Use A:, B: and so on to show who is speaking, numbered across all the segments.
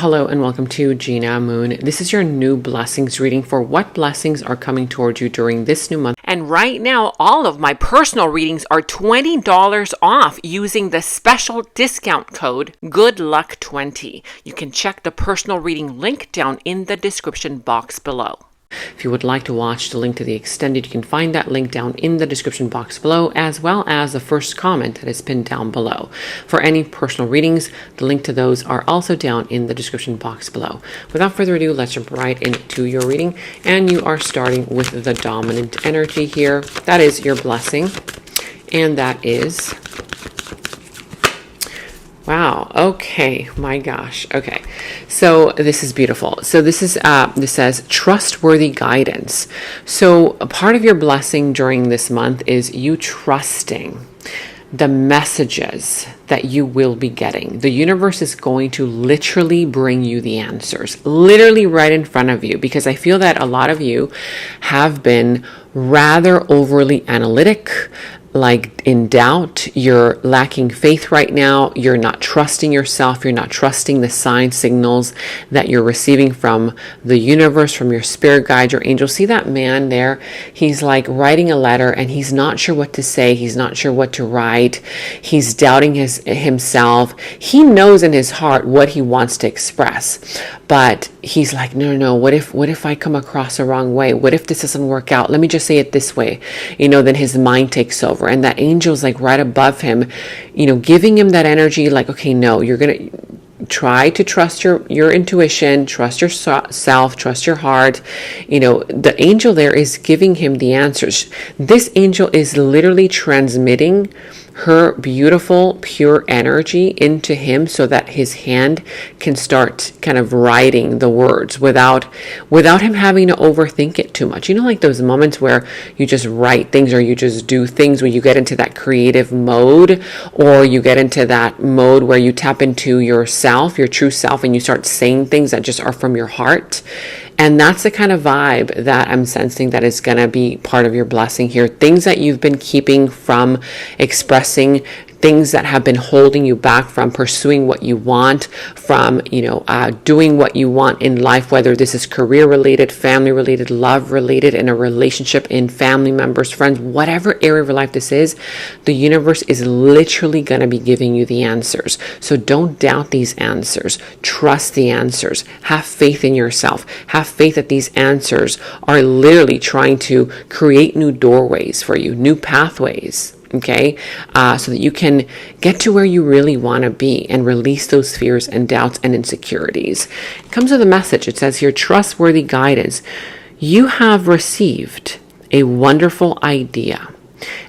A: Hello and welcome to Gena Moon. This is your new blessings reading for what blessings are coming towards you during this new month. And right now, all of my personal readings are $20 off using the special discount code GOODLUCK20. You can check the personal reading link down in the description box below. If you would like to watch the link to the extended, you can find that link down in the description box below, as well as the first comment that is pinned down below. For any personal readings, the link to those are also down in the description box below. Without further ado, let's jump right into your reading. And you are starting with the dominant energy here. That is your blessing. And that is... Wow. Okay. My gosh. Okay. So this is beautiful. So this says trustworthy guidance. So a part of your blessing during this month is you trusting the messages that you will be getting. The universe is going to literally bring you the answers, literally right in front of you, because I feel that a lot of you have been rather overly analytic, like in doubt. You're lacking faith right now. You're not trusting yourself. You're not trusting the sign signals that you're receiving from the universe, from your spirit guide, your angel. See that man there? He's like writing a letter and he's not sure what to say. He's not sure what to write. He's doubting himself. He knows in his heart what he wants to express, but he's like, no. What if I come across the wrong way? What if this doesn't work out? Let me just say it this way. Then his mind takes over. And that angel's like right above him, giving him that energy like, okay, no, you're going to try to trust your intuition, trust yourself, trust your heart. The angel there is giving him the answers. This angel is literally transmitting her beautiful, pure energy into him so that his hand can start kind of writing the words without him having to overthink it too much. Like those moments where you just write things or you just do things when you get into that creative mode, or you get into that mode where you tap into yourself, your true self, and you start saying things that just are from your heart. And that's the kind of vibe that I'm sensing that is going to be part of your blessing here. Things that you've been keeping from expressing, things that have been holding you back from pursuing what you want, from, doing what you want in life, whether this is career related, family related, love related, in a relationship, in family members, friends, whatever area of your life this is, the universe is literally going to be giving you the answers. So don't doubt these answers. Trust the answers. Have faith in yourself. Have faith that these answers are literally trying to create new doorways for you, new pathways. Okay, so that you can get to where you really want to be and release those fears and doubts and insecurities. It comes with a message. It says here, trustworthy guidance. You have received a wonderful idea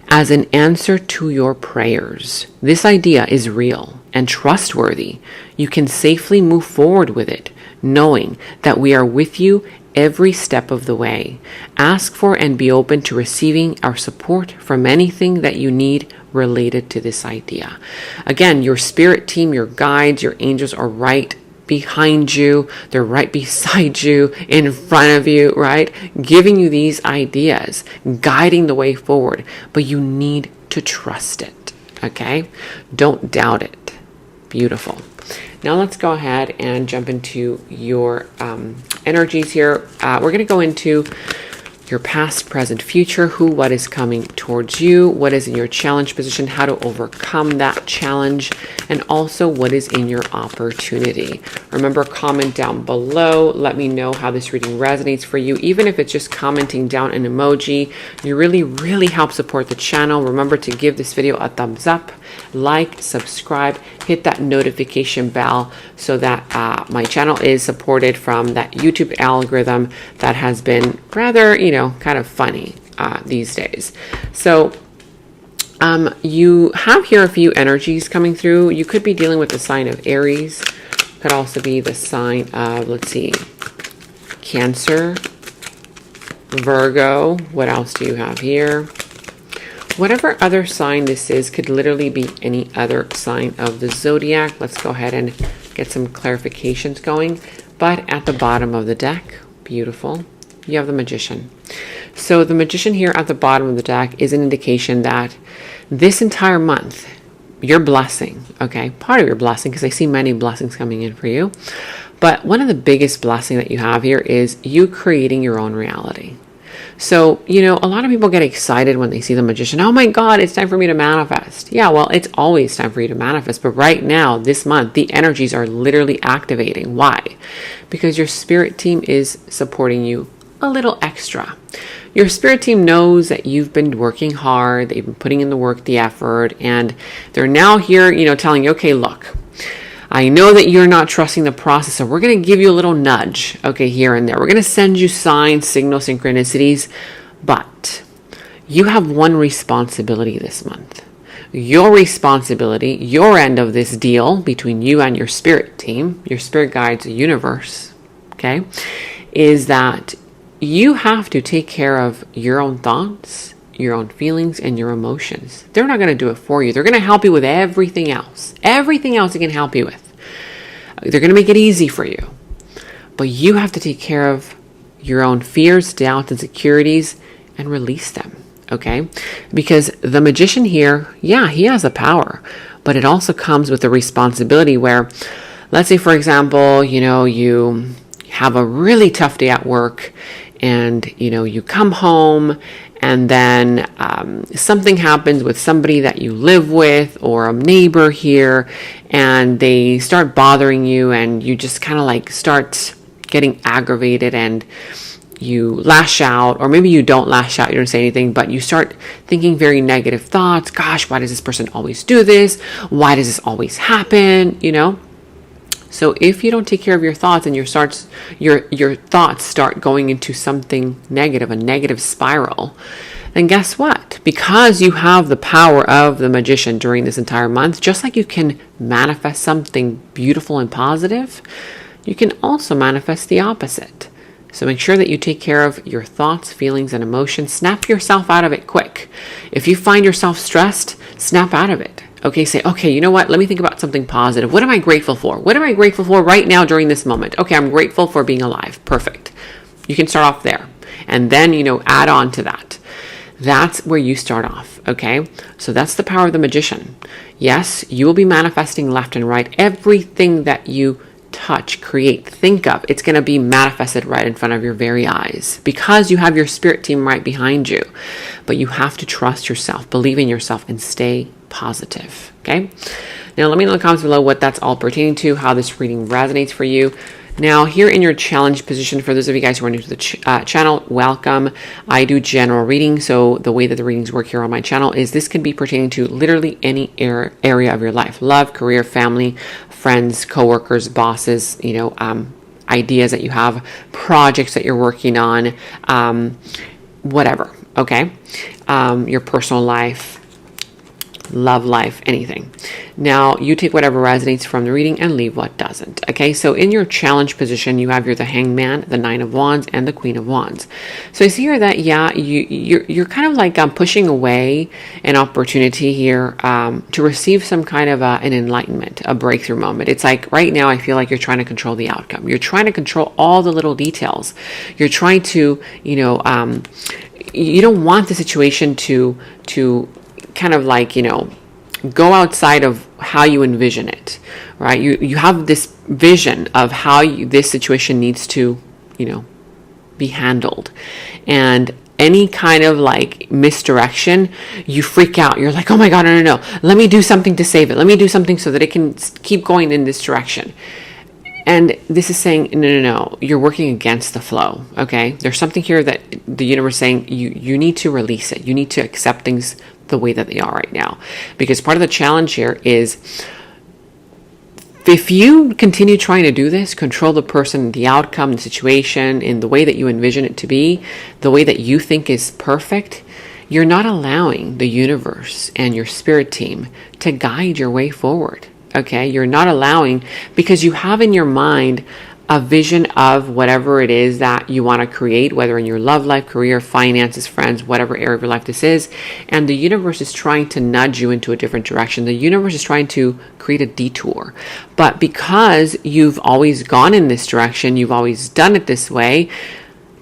A: as an answer to your prayers. This idea is real and trustworthy. You can safely move forward with it, knowing that we are with you every step of the way. Ask for and be open to receiving our support from anything that you need related to this idea. Again, your spirit team, your guides, your angels are right behind you. They're right beside you, in front of you, right? Giving you these ideas, guiding the way forward. But you need to trust it, okay? Don't doubt it. Beautiful. Now let's go ahead and jump into your energies here. We're going to go into your past, present, future, what is coming towards you, what is in your challenge position, how to overcome that challenge, and also what is in your opportunity. Remember, comment down below. Let me know how this reading resonates for you. Even if it's just commenting down an emoji, you really help support the channel. Remember to give this video a thumbs up, like, subscribe, hit that notification bell so that my channel is supported from that YouTube algorithm that has been rather, kind of funny these days. So you have here a few energies coming through. You could be dealing with the sign of Aries. Could also be the sign of, let's see, Cancer, Virgo. What else do you have here? Whatever other sign this is could literally be any other sign of the zodiac. Let's go ahead and get some clarifications going. But at the bottom of the deck, beautiful, you have the Magician. So the Magician here at the bottom of the deck is an indication that this entire month, your blessing, okay, part of your blessing, because I see many blessings coming in for you, But one of the biggest blessings that you have here is you creating your own reality. So, a lot of people get excited when they see the magician. Oh my God, it's time for me to manifest. Yeah, well, it's always time for you to manifest. But right now, this month, the energies are literally activating. Why? Because your spirit team is supporting you a little extra. Your spirit team knows that you've been working hard. They've been putting in the work, the effort, and they're now here, telling you, okay, look, I know that you're not trusting the process, so we're going to give you a little nudge, okay, here and there. We're going to send you signs, signals, synchronicities, but you have one responsibility this month. Your responsibility, your end of this deal between you and your spirit team, your spirit guides, the universe, okay, is that you have to take care of your own thoughts, your own feelings, and your emotions. They're not going to do it for you. They're going to help you with everything else. Everything else they can help you with. They're going to make it easy for you. But you have to take care of your own fears, doubts, and insecurities and release them. Okay? Because the magician here, yeah, he has a power. But it also comes with a responsibility where, let's say, for example, you have a really tough day at work and, you come home and then something happens with somebody that you live with or a neighbor here, and they start bothering you, and you just kind of like start getting aggravated and you lash out, or maybe you don't lash out, you don't say anything, but you start thinking very negative thoughts. Gosh, why does this person always do this? Why does this always happen? So if you don't take care of your thoughts and your thoughts start going into something negative, a negative spiral, then guess what? Because you have the power of the magician during this entire month, just like you can manifest something beautiful and positive, you can also manifest the opposite. So make sure that you take care of your thoughts, feelings, and emotions. Snap yourself out of it quick. If you find yourself stressed, snap out of it. Okay, say, okay, you know what? Let me think about something positive. What am I grateful for? What am I grateful for right now during this moment? Okay, I'm grateful for being alive. Perfect. You can start off there. And then, add on to that. That's where you start off, okay? So that's the power of the magician. Yes, you will be manifesting left and right. Everything that you touch, create, think of, it's going to be manifested right in front of your very eyes because you have your spirit team right behind you. But you have to trust yourself, believe in yourself, and stay positive, okay? Now, let me know in the comments below what that's all pertaining to, how this reading resonates for you. Now, here in your challenge position, for those of you guys who are new to the channel, welcome. I do general reading, so the way that the readings work here on my channel is this can be pertaining to literally any area of your life: love, career, family, friends, coworkers, bosses, ideas that you have, projects that you're working on, whatever, okay? Your personal life, love life, anything. Now, you take whatever resonates from the reading and leave what doesn't. Okay, so in your challenge position, you have the Hangman, the Nine of Wands, and the Queen of Wands. So I see here that, yeah, you're kind of like pushing away an opportunity here to receive some kind of an enlightenment, a breakthrough moment. It's like right now I feel like you're trying to control the outcome. You're trying to control all the little details. You're trying to, you don't want the situation to kind of like, go outside of how you envision it, right? You have this vision of how this situation needs to, be handled. And any kind of like misdirection, you freak out. You're like, oh my God, no. Let me do something to save it. Let me do something so that it can keep going in this direction. And this is saying, no, you're working against the flow, okay? There's something here that the universe is saying you need to release it. You need to accept things the way that they are right now. Because part of the challenge here is if you continue trying to do this, control the person, the outcome, the situation in the way that you envision it to be, the way that you think is perfect, you're not allowing the universe and your spirit team to guide your way forward. Okay, you're not allowing, because you have in your mind a vision of whatever it is that you want to create, whether in your love life, career, finances, friends, whatever area of your life this is, and the universe is trying to nudge you into a different direction. The universe is trying to create a detour. But because you've always gone in this direction, you've always done it this way,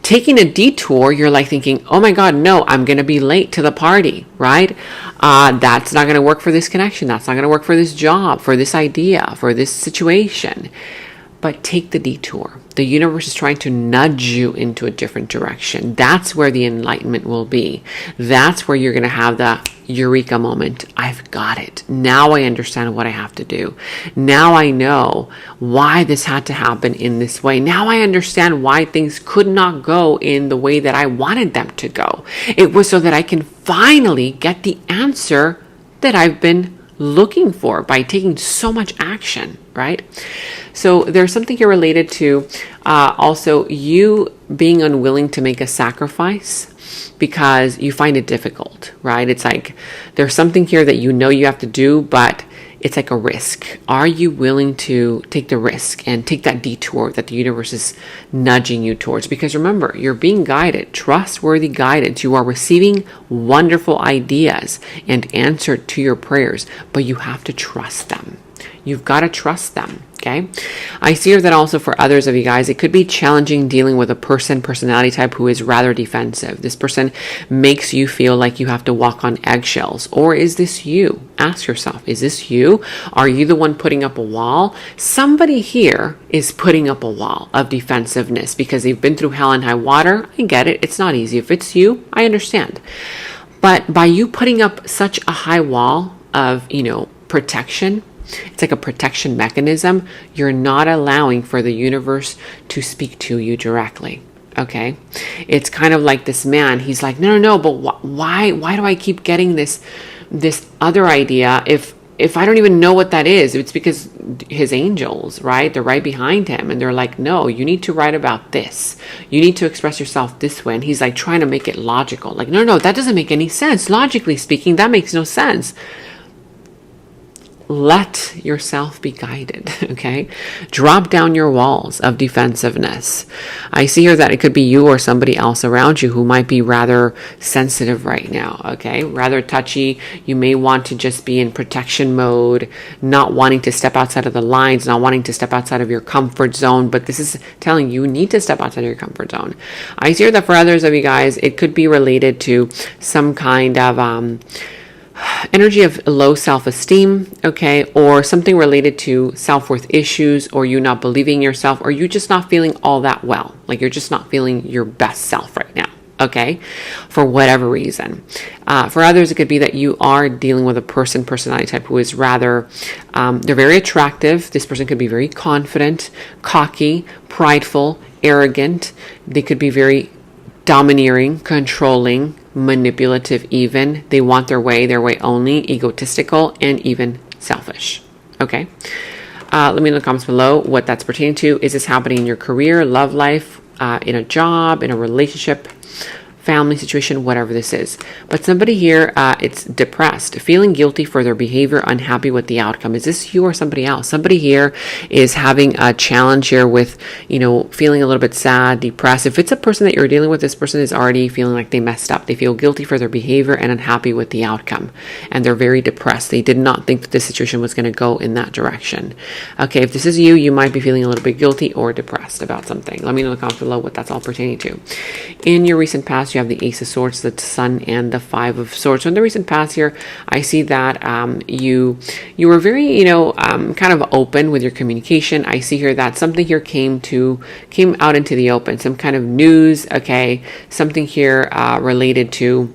A: taking a detour, you're like thinking, oh my God, no, I'm going to be late to the party, right? That's not going to work for this connection. That's not going to work for this job, for this idea, for this situation. but take the detour. The universe is trying to nudge you into a different direction. That's where the enlightenment will be. That's where you're going to have the eureka moment. I've got it. Now I understand what I have to do. Now I know why this had to happen in this way. Now I understand why things could not go in the way that I wanted them to go. It was so that I can finally get the answer that I've been looking for by taking so much action, right? So there's something here related to also you being unwilling to make a sacrifice because you find it difficult, right? It's like there's something here that you know you have to do, but it's like a risk. Are you willing to take the risk and take that detour that the universe is nudging you towards? Because remember, you're being guided, trustworthy guidance. You are receiving wonderful ideas and answer to your prayers, but you have to trust them. You've got to trust them. Okay. I see here that also for others of you guys, it could be challenging dealing with a personality type who is rather defensive. This person makes you feel like you have to walk on eggshells. Or is this you? Ask yourself, is this you? Are you the one putting up a wall? Somebody here is putting up a wall of defensiveness because they've been through hell and high water. I get it. It's not easy. If it's you, I understand. But by you putting up such a high wall of, protection, it's like a protection mechanism. You're not allowing for the universe to speak to you directly. Okay. It's kind of like this man. He's like, no, but why do I keep getting this other idea if I don't even know what that is? It's because his angels, right? They're right behind him and they're like, no, you need to write about this. You need to express yourself this way. And he's like trying to make it logical. Like, no, that doesn't make any sense. Logically speaking, that makes no sense. Let yourself be guided, okay? Drop down your walls of defensiveness. I see here that it could be you or somebody else around you who might be rather sensitive right now, okay? Rather touchy. You may want to just be in protection mode, not wanting to step outside of the lines, not wanting to step outside of your comfort zone, but this is telling you need to step outside of your comfort zone. I see here that for others of you guys, it could be related to some kind of energy of low self-esteem, okay, or something related to self-worth issues, or you not believing yourself, or you just not feeling all that well, like you're just not feeling your best self right now, okay, for whatever reason. For others, it could be that you are dealing with a personality type who is rather, they're very attractive. This person could be very confident, cocky, prideful, arrogant. They could be very domineering, controlling, manipulative even. They want their way only, egotistical, and even selfish. Okay. Let me know in the comments below what that's pertaining to. Is this happening in your career, love life, in a job, in a relationship, family situation, whatever this is? But somebody here, it's depressed, feeling guilty for their behavior, unhappy with the outcome. Is this you or somebody else? Somebody here is having a challenge here with, feeling a little bit sad, depressed. If it's a person that you're dealing with, this person is already feeling like they messed up. They feel guilty for their behavior and unhappy with the outcome. And they're very depressed. They did not think that this situation was going to go in that direction. Okay, if this is you, you might be feeling a little bit guilty or depressed about something. Let me know in the comments below what that's all pertaining to. In your recent past, you have the Ace of Swords, the Sun, and the Five of Swords. So in the recent past here, I see that you were very, kind of open with your communication. I see here that something here came out into the open, some kind of news, okay, something here related to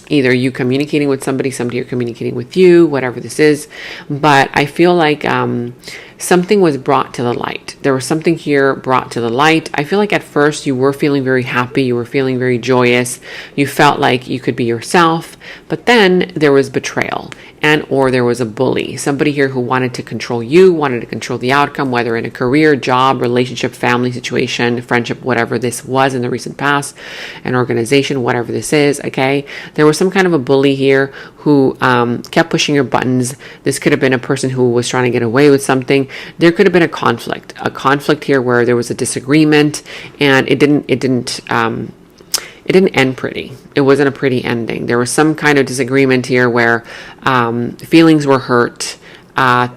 A: either you communicating with somebody you're communicating with you, whatever this is. But I feel like something was brought to the light. There was something here brought to the light. I feel like at first you were feeling very happy. You were feeling very joyous. You felt like you could be yourself. But then there was betrayal or there was a bully. Somebody here who wanted to control you, wanted to control the outcome, whether in a career, job, relationship, family situation, friendship, whatever this was in the recent past, an organization, whatever this is, okay? There was some kind of a bully here who kept pushing your buttons. This could have been a person who was trying to get away with something. There could have been a conflict here where there was a disagreement and it didn't end pretty. It wasn't a pretty ending. There was some kind of disagreement here where feelings were hurt,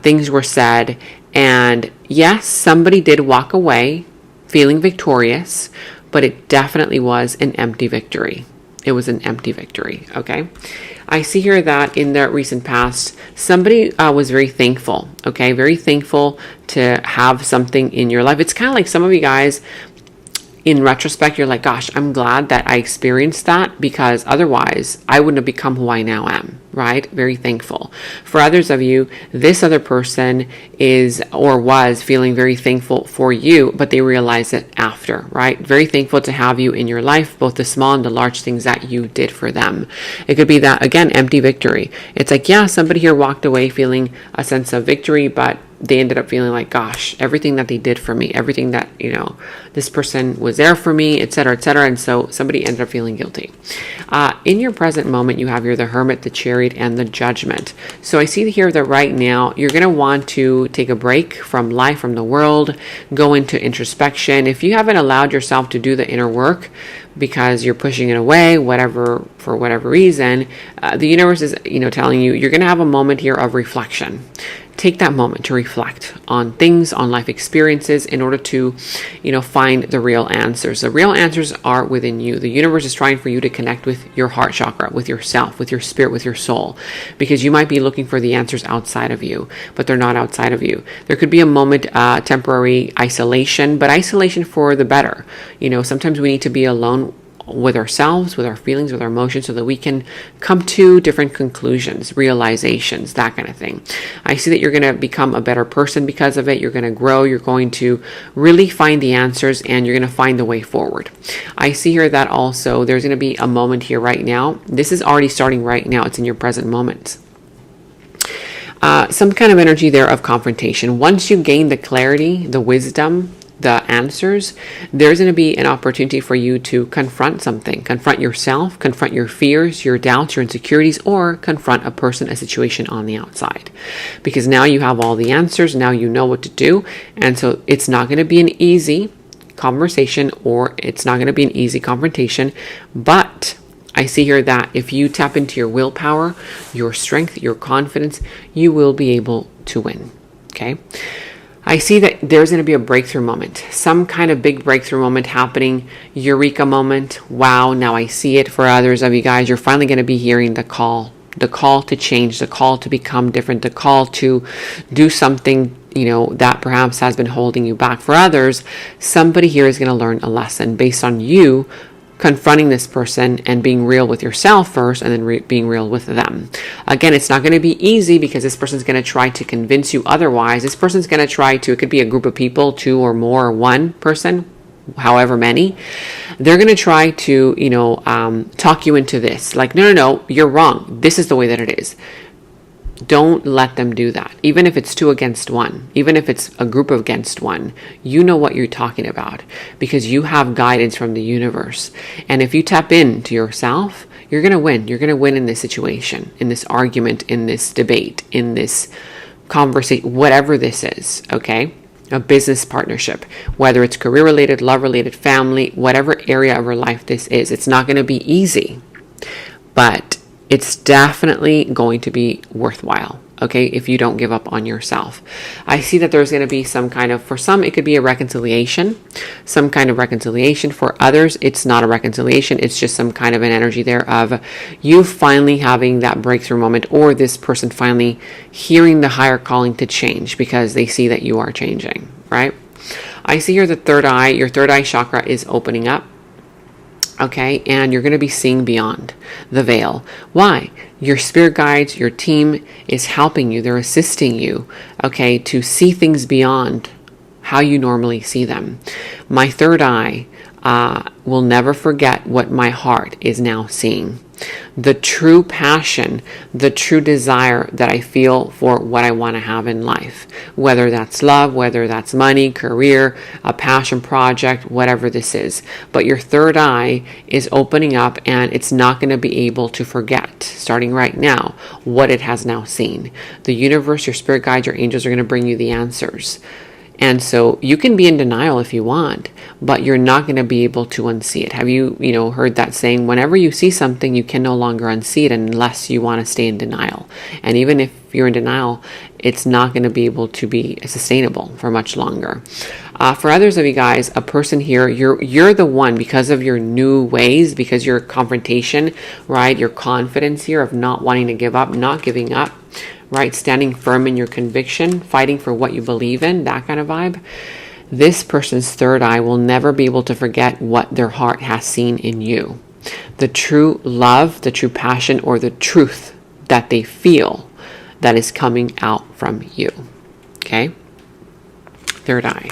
A: things were said, and yes, somebody did walk away feeling victorious, but it definitely was an empty victory. It was an empty victory, okay? I see here that in the recent past, somebody was very thankful, okay? Very thankful to have something in your life. It's kind of like some of you guys, in retrospect, you're like, gosh, I'm glad that I experienced that, because otherwise I wouldn't have become who I now am, right? Very thankful. For others of you, this other person is or was feeling very thankful for you, but they realize it after, right? Very thankful to have you in your life, both the small and the large things that you did for them. It could be that, again, empty victory. It's like, yeah, somebody here walked away feeling a sense of victory, but they ended up feeling like, gosh, everything that they did for me, everything that, this person was there for me, etc., etc. And so somebody ended up feeling guilty. In your present moment, you have here the Hermit, the Chariot, and the Judgment. So I see here that right now you're going to want to take a break from life, from the world, go into introspection. If you haven't allowed yourself to do the inner work because you're pushing it away, for whatever reason, the universe is, telling you you're going to have a moment here of reflection. Take that moment to reflect on things, on life experiences, in order to, find the real answers. The real answers are within you. The universe is trying for you to connect with your heart chakra, with yourself, with your spirit, with your soul, because you might be looking for the answers outside of you, but they're not outside of you. There could be a moment, temporary isolation, but isolation for the better. Sometimes we need to be alone with ourselves, with our feelings, with our emotions, so that we can come to different conclusions, realizations, that kind of thing. I see that you're going to become a better person because of it. You're going to grow. You're going to really find the answers, and you're going to find the way forward. I see here that also there's going to be a moment here right now. This is already starting right now. It's in your present moment. Some kind of energy there of confrontation. Once you gain the clarity, the wisdom, the answers, there's going to be an opportunity for you to confront something, confront yourself, confront your fears, your doubts, your insecurities, or confront a person, a situation on the outside. Because now you have all the answers, now you know what to do, and so it's not going to be an easy conversation, or it's not going to be an easy confrontation, but I see here that if you tap into your willpower, your strength, your confidence, you will be able to win, okay? I see that there's going to be a breakthrough moment, some kind of big breakthrough moment happening, eureka moment. Wow, now I see it. For others of you guys, you're finally going to be hearing the call to change, the call to become different, the call to do something, that perhaps has been holding you back. For others, somebody here is going to learn a lesson based on you confronting this person and being real with yourself first, and then being real with them. Again, it's not going to be easy, because this person's going to try to convince you otherwise. This person's going to try to, it could be a group of people, 2 or more, or one person, however many. They're going to try to, talk you into this. Like, no, you're wrong. This is the way that it is. Don't let them do that. Even if it's 2 against 1, even if it's a group against 1, you know what you're talking about, because you have guidance from the universe. And if you tap into yourself, you're going to win. You're going to win in this situation, in this argument, in this debate, in this conversation, whatever this is, okay? A business partnership, whether it's career related, love related, family, whatever area of your life this is. It's not going to be easy, but it's definitely going to be worthwhile, okay, if you don't give up on yourself. I see that there's going to be some kind of, for some, it could be a reconciliation, some kind of reconciliation. For others, it's not a reconciliation. It's just some kind of an energy there of you finally having that breakthrough moment, or this person finally hearing the higher calling to change because they see that you are changing, right? I see here the third eye, your third eye chakra is opening up. Okay, and you're going to be seeing beyond the veil. Why? Your spirit guides, your team is helping you. They're assisting you, okay, to see things beyond how you normally see them. My third eye will never forget what my heart is now seeing. The true passion, the true desire that I feel for what I want to have in life, whether that's love, whether that's money, career, a passion project, whatever this is. But your third eye is opening up, and it's not going to be able to forget, starting right now, what it has now seen. The universe, your spirit guides, your angels are going to bring you the answers. And so you can be in denial if you want, but you're not going to be able to unsee it. Have you, heard that saying, whenever you see something, you can no longer unsee it unless you want to stay in denial. And even if you're in denial, it's not going to be able to be sustainable for much longer. For others of you guys, a person here, you're the one, because of your new ways, because your confrontation, right? Your confidence here of not wanting to give up, not giving up, right? Standing firm in your conviction, fighting for what you believe in, that kind of vibe. This person's third eye will never be able to forget what their heart has seen in you. The true love, the true passion, or the truth that they feel that is coming out from you. Okay? Third eye.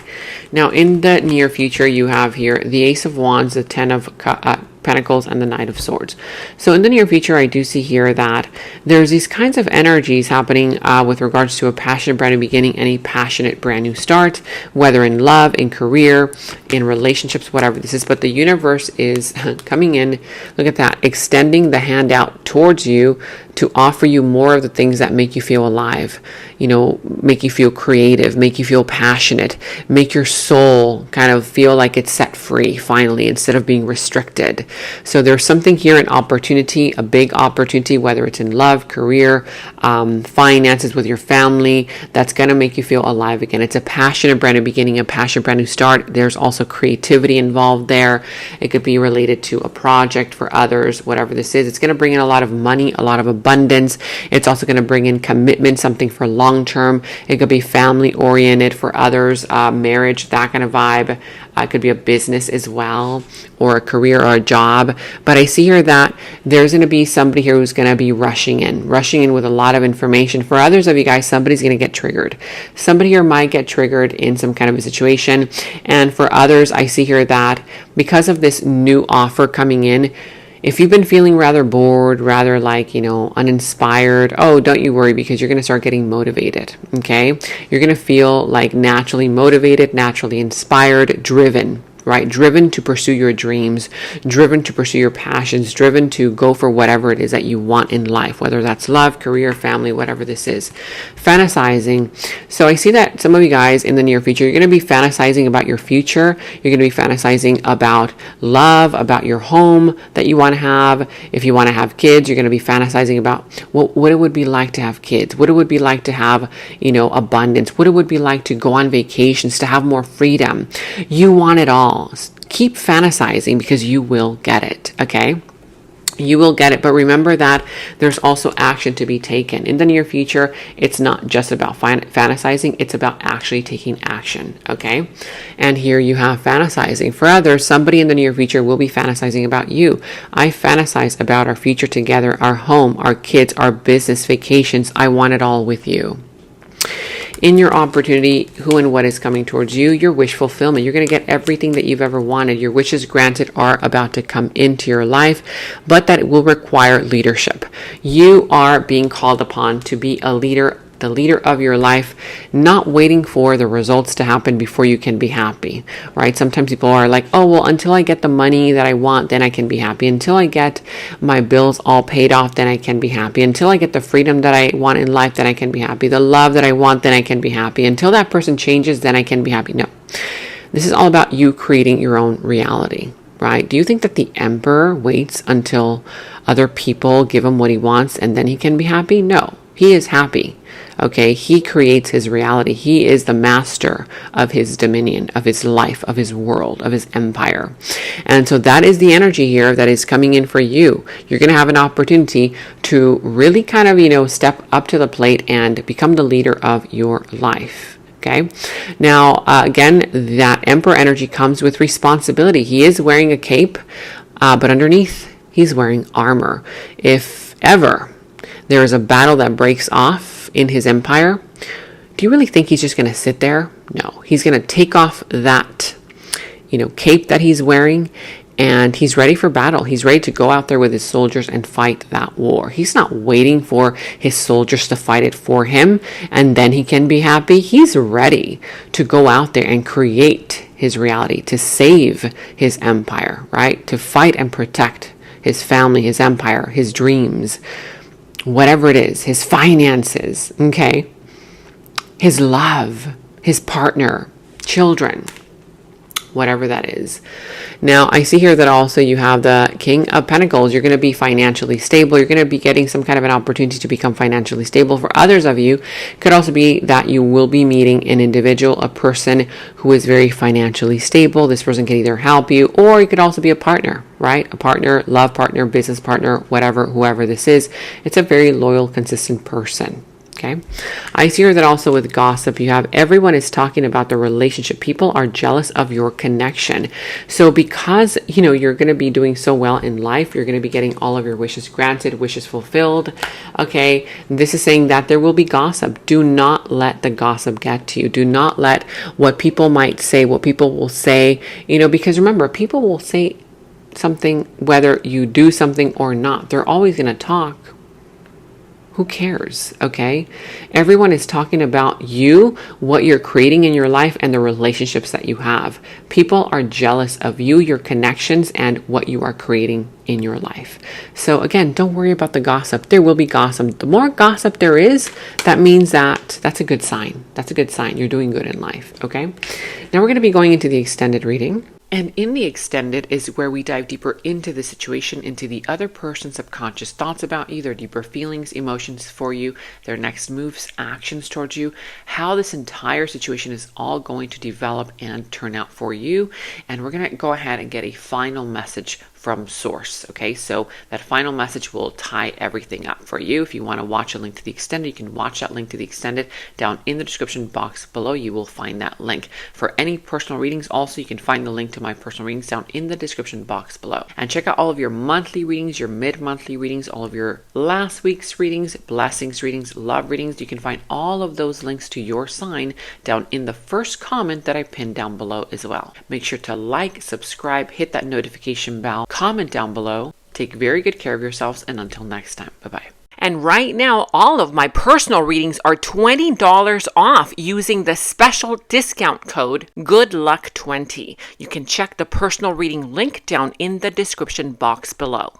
A: Now, in the near future, you have here the Ace of Wands, the Ten of Pentacles, and the Knight of Swords. So in the near future, I do see here that there's these kinds of energies happening with regards to a passionate brand new beginning, any passionate brand new start, whether in love, in career, in relationships, whatever this is. But the universe is coming in, look at that, extending the hand out towards you to offer you more of the things that make you feel alive, you know, make you feel creative, make you feel passionate, make your soul kind of feel like it's set free finally, instead of being restricted. So there's something here, an opportunity, a big opportunity, whether it's in love, career, finances, with your family, that's going to make you feel alive again. It's a passionate brand new beginning, a passionate brand new start. There's also creativity involved there. It could be related to a project for others, whatever this is. It's going to bring in a lot of money, a lot of abundance. It's also going to bring in commitment, something for long term. It could be family oriented for others, marriage, that kind of vibe. It could be a business as well, or a career or a job. But I see here that there's going to be somebody here who's going to be rushing in with a lot of information. For others of you guys, somebody's going to get triggered. Somebody here might get triggered in some kind of a situation. And for others, I see here that because of this new offer coming in, if you've been feeling rather bored, rather like, you know, uninspired, oh, don't you worry, because you're going to start getting motivated, okay? You're going to feel like naturally motivated, naturally inspired, driven, right? Driven to pursue your dreams, driven to pursue your passions, driven to go for whatever it is that you want in life, whether that's love, career, family, whatever this is. Fantasizing. So I see that some of you guys in the near future, you're going to be fantasizing about your future. You're going to be fantasizing about love, about your home that you want to have. If you want to have kids, you're going to be fantasizing about what it would be like to have kids, what it would be like to have, you know, abundance, what it would be like to go on vacations, to have more freedom. You want it all. Keep fantasizing, because you will get it, okay? You will get it, but remember that there's also action to be taken. In the near future, it's not just about fantasizing, it's about actually taking action, okay? And here you have fantasizing. For others, somebody in the near future will be fantasizing about you. I fantasize about our future together, our home, our kids, our business, vacations. I want it all with you. In your opportunity, who and what is coming towards you, your wish fulfillment. You're going to get everything that you've ever wanted. Your wishes granted are about to come into your life, but that it will require leadership. You are being called upon to be a leader, the leader of your life, not waiting for the results to happen before you can be happy, right? Sometimes people are like, oh, well, until I get the money that I want, then I can be happy. Until I get my bills all paid off, then I can be happy. Until I get the freedom that I want in life, then I can be happy. The love that I want, then I can be happy. Until that person changes, then I can be happy. No, this is all about you creating your own reality, right? Do you think that the emperor waits until other people give him what he wants and then he can be happy? No, he is happy. Okay, he creates his reality. He is the master of his dominion, of his life, of his world, of his empire. And so that is the energy here that is coming in for you. You're going to have an opportunity to really kind of, you know, step up to the plate and become the leader of your life. Okay. Now, again, that emperor energy comes with responsibility. He is wearing a cape, but underneath he's wearing armor. If ever there is a battle that breaks off in his empire, do you really think he's just going to sit there? No, he's going to take off that, you know, cape that he's wearing, and he's ready for battle. He's ready to go out there with his soldiers and fight that war. He's not waiting for his soldiers to fight it for him and then he can be happy. He's ready to go out there and create his reality, to save his empire, right? To fight and protect his family, his empire, his dreams, whatever it is, his finances, okay? His love, his partner, children, whatever that is. Now, I see here that also you have the King of Pentacles. You're going to be financially stable. You're going to be getting some kind of an opportunity to become financially stable. For others of you, it could also be that you will be meeting an individual, a person who is very financially stable. This person can either help you, or you could also be a partner, right? A partner, love partner, business partner, whatever, whoever this is. It's a very loyal, consistent person. Okay. I see here that also with gossip, you have everyone is talking about the relationship. People are jealous of your connection. So because, you're going to be doing so well in life, you're going to be getting all of your wishes granted, wishes fulfilled. Okay. This is saying that there will be gossip. Do not let the gossip get to you. Do not let what people might say, what people will say, because remember, people will say something whether you do something or not. They're always going to talk. Who cares? Okay. Everyone is talking about you, what you're creating in your life, and the relationships that you have. People are jealous of you, your connections, and what you are creating in your life. So again, don't worry about the gossip. There will be gossip. The more gossip there is, that means that's a good sign. That's a good sign. You're doing good in life. Okay. Now we're going to be going into the extended reading. And in the extended is where we dive deeper into the situation, into the other person's subconscious thoughts about you, their deeper feelings, emotions for you, their next moves, actions towards you, how this entire situation is all going to develop and turn out for you. And we're going to go ahead and get a final message from source. Okay, so that final message will tie everything up for you. If you want to watch a link to the extended, you can watch that link to the extended down in the description box below. You will find that link. For any personal readings, also you can find the link to my personal readings down in the description box below. And check out all of your monthly readings, your mid-monthly readings, all of your last week's readings, blessings readings, love readings. You can find all of those links to your sign down in the first comment that I pinned down below as well. Make sure to like, subscribe, hit that notification bell, comment down below. Take very good care of yourselves, and until next time, bye-bye. And right now, all of my personal readings are $20 off using the special discount code GOODLUCK20. You can check the personal reading link down in the description box below.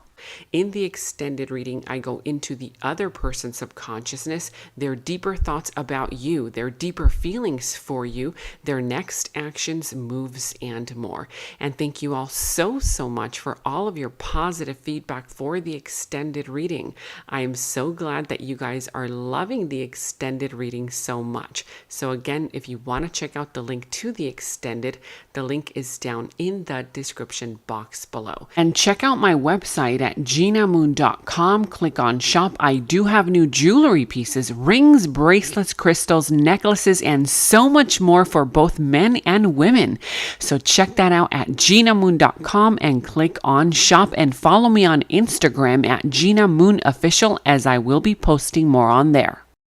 A: In the extended reading, I go into the other person's subconsciousness, their deeper thoughts about you, their deeper feelings for you, their next actions, moves, and more. And thank you all so much for all of your positive feedback for the extended reading. I am so glad that you guys are loving the extended reading so much. So again, if you want to check out the link to the extended, the link is down in the description box below. And check out my website at GenaMoon.com. Click on shop. I do have new jewelry pieces, rings, bracelets, crystals, necklaces, and so much more for both men and women. So check that out at GenaMoon.com and click on shop, and follow me on Instagram at Gena Moon Official, as I will be posting more on there.